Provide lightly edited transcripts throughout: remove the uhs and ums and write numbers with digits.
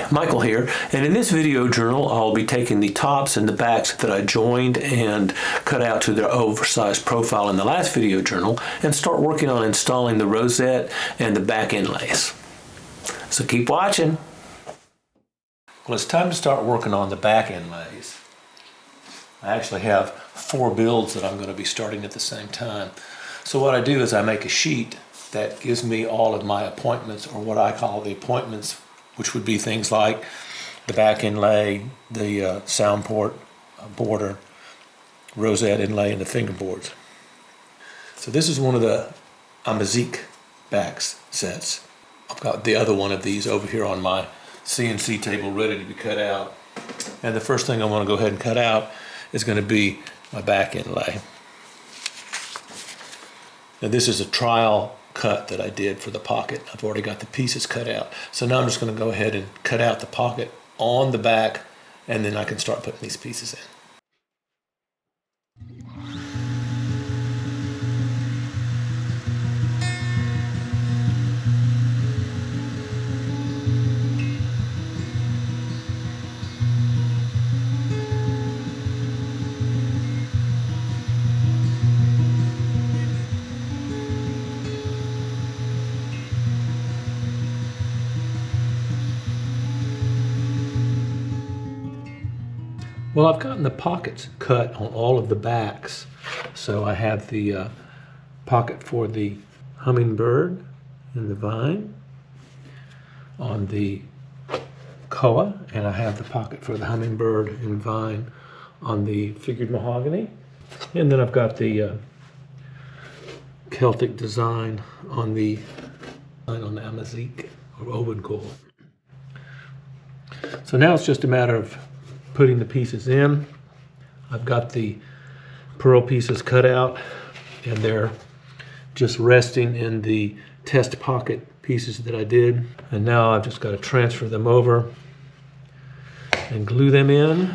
Hi, Michael here, and in this video journal I'll be taking the tops and the backs that I joined and cut out to their oversized profile in the last video journal and start working on installing the rosette and the back inlays. So keep watching. Well, it's time to start working on the back inlays. I actually have 4 builds that I'm going to be starting at the same time. So what I do is I make a sheet that gives me all of my appointments, or what I call the appointments, which would be things like the back inlay, the sound port border, rosette inlay, and the fingerboards. So this is one of the Amazique backs sets. I've got the other one of these over here on my CNC table ready to be cut out. And the first thing I want to go ahead and cut out is going to be my back inlay. Now this is a trial cut that I did for the pocket. I've already got the pieces cut out. So now I'm just going to go ahead and cut out the pocket on the back, and then I can start putting these pieces in. Well, I've gotten the pockets cut on all of the backs. So I have the pocket for the hummingbird and the vine on the koa, and I have the pocket for the hummingbird and vine on the figured mahogany. And then I've got the Celtic design on the Amazique or oven coil. So now it's just a matter of putting the pieces in. I've got the pearl pieces cut out, and they're just resting in the test pocket pieces that I did. And now I've just got to transfer them over and glue them in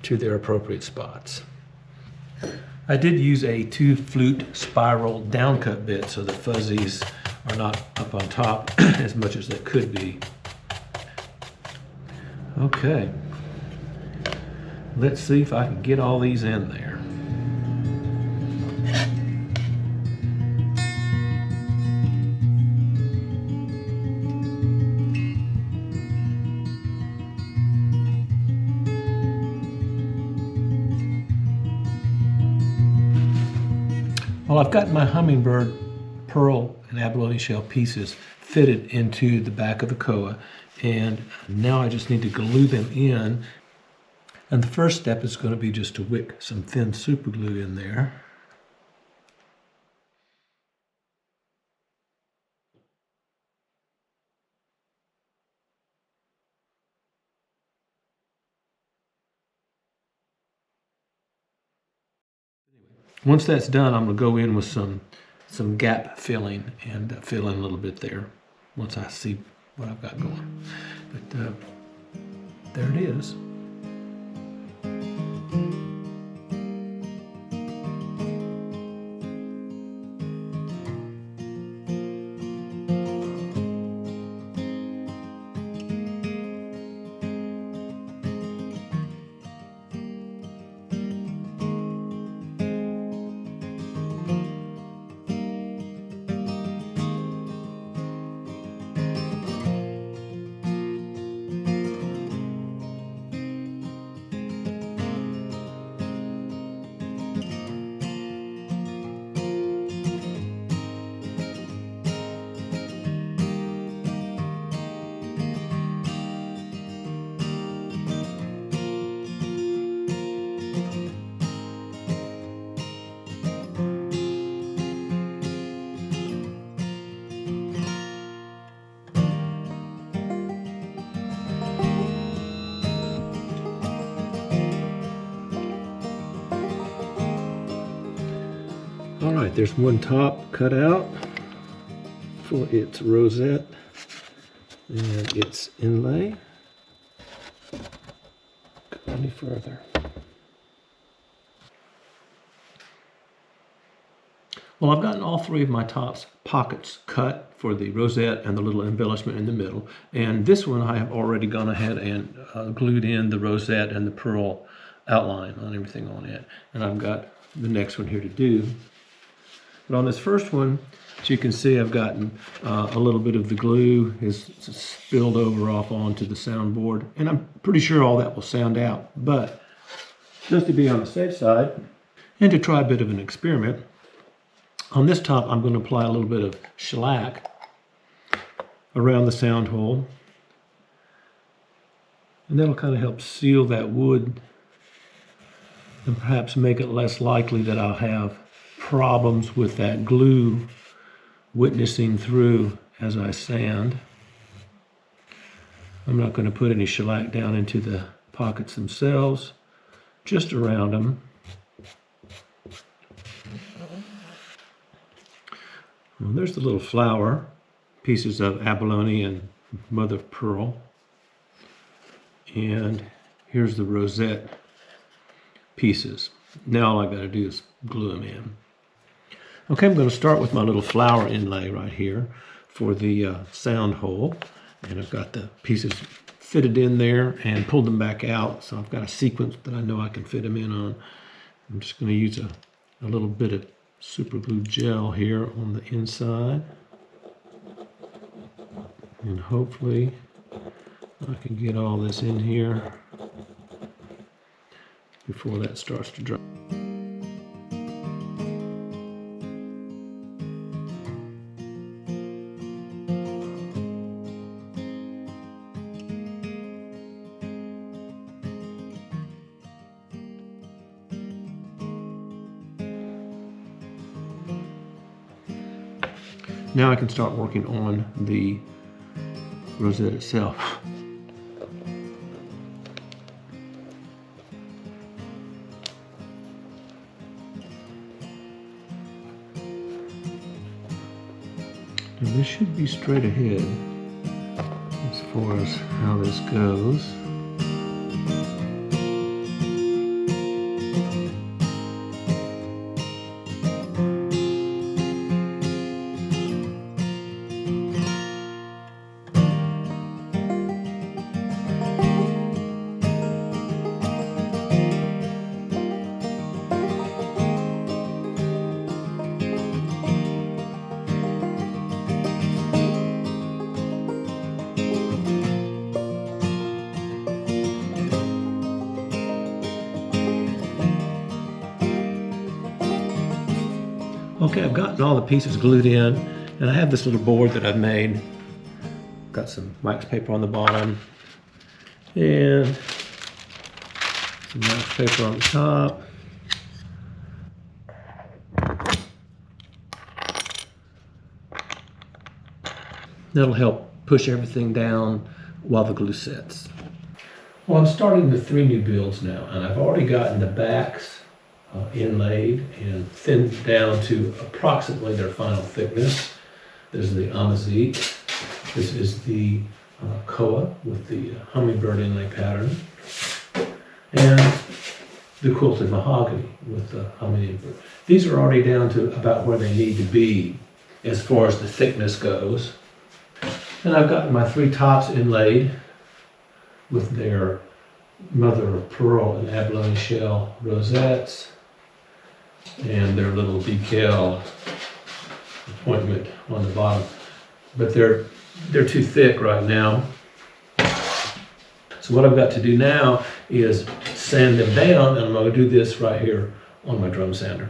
to their appropriate spots. I did use a 2-flute spiral downcut bit so the fuzzies are not up on top as much as they could be. Okay. Let's see if I can get all these in there. Well, I've got my hummingbird pearl and abalone shell pieces fitted into the back of the koa, and now I just need to glue them in. And the first step is going to be just to wick some thin super glue in there. Once that's done, I'm going to go in with some gap filling and fill in a little bit there once I see what I've got going. But there it is. All right, there's one top cut out for its rosette and its inlay. Go any further. Well, I've gotten all three of my tops pockets cut for the rosette and the little embellishment in the middle. And this one I have already gone ahead and glued in the rosette and the pearl outline on everything on it. And I've got the next one here to do. But on this first one, as you can see, I've gotten a little bit of the glue is spilled over off onto the soundboard. And I'm pretty sure all that will sound out. But just to be on the safe side and to try a bit of an experiment, on this top, I'm going to apply a little bit of shellac around the sound hole. And that'll kind of help seal that wood and perhaps make it less likely that I'll have problems with that glue witnessing through as I sand. I'm not going to put any shellac down into the pockets themselves, just around them. Well, there's the little flower, pieces of abalone and mother of pearl. And here's the rosette pieces. Now all I got to do is glue them in. Okay, I'm going to start with my little flower inlay right here for the sound hole. And I've got the pieces fitted in there and pulled them back out. So I've got a sequence that I know I can fit them in on. I'm just going to use a little bit of super glue gel here on the inside, and hopefully I can get all this in here before that starts to dry. Now I can start working on the rosette itself. And this should be straight ahead as far as how this goes. Okay, I've gotten all the pieces glued in, and I have this little board that I've made. Got some wax paper on the bottom, and some wax paper on the top. That'll help push everything down while the glue sets. Well, I'm starting the 3 new builds now, and I've already gotten the backs inlaid and thinned down to approximately their final thickness. This is the Amazique. This is the Koa with the hummingbird inlay pattern. And the quilted mahogany with the hummingbird. These are already down to about where they need to be as far as the thickness goes. And I've gotten my 3 tops inlaid with their mother of pearl and abalone shell rosettes and their little decal appointment on the bottom. But they're too thick right now. So what I've got to do now is sand them down, and I'm going to do this right here on my drum sander.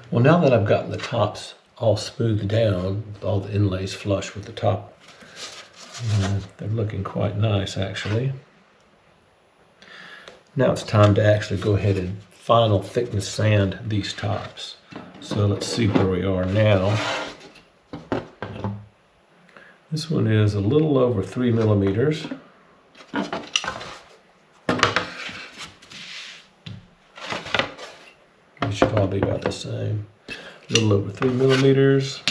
Well, now that I've gotten the tops all smoothed down, with all the inlays flush with the top, they're looking quite nice actually. Now it's time to actually go ahead and final thickness sand these tops. So let's see where we are now. This one is a little over 3 millimeters. It should all be about the same. A little over 3 millimeters.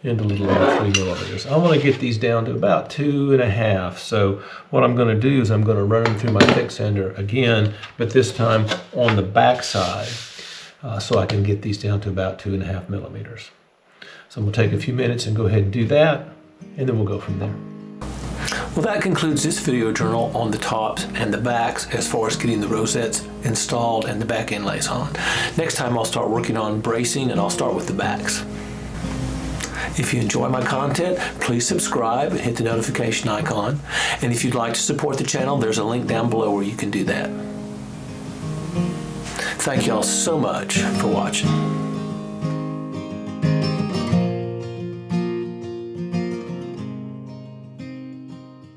And a little over 3 millimeters. I want to get these down to about 2.5. So what I'm going to do is I'm going to run them through my thick sander again, but this time on the back side, so I can get these down to about 2.5 millimeters. So we'll take a few minutes and go ahead and do that, and then we'll go from there. Well, that concludes this video journal on the tops and the backs as far as getting the rosettes installed and the back inlays on. Next time I'll start working on bracing, and I'll start with the backs. If you enjoy my content, please subscribe and hit the notification icon. And if you'd like to support the channel, there's a link down below where you can do that. Thank you all so much for watching.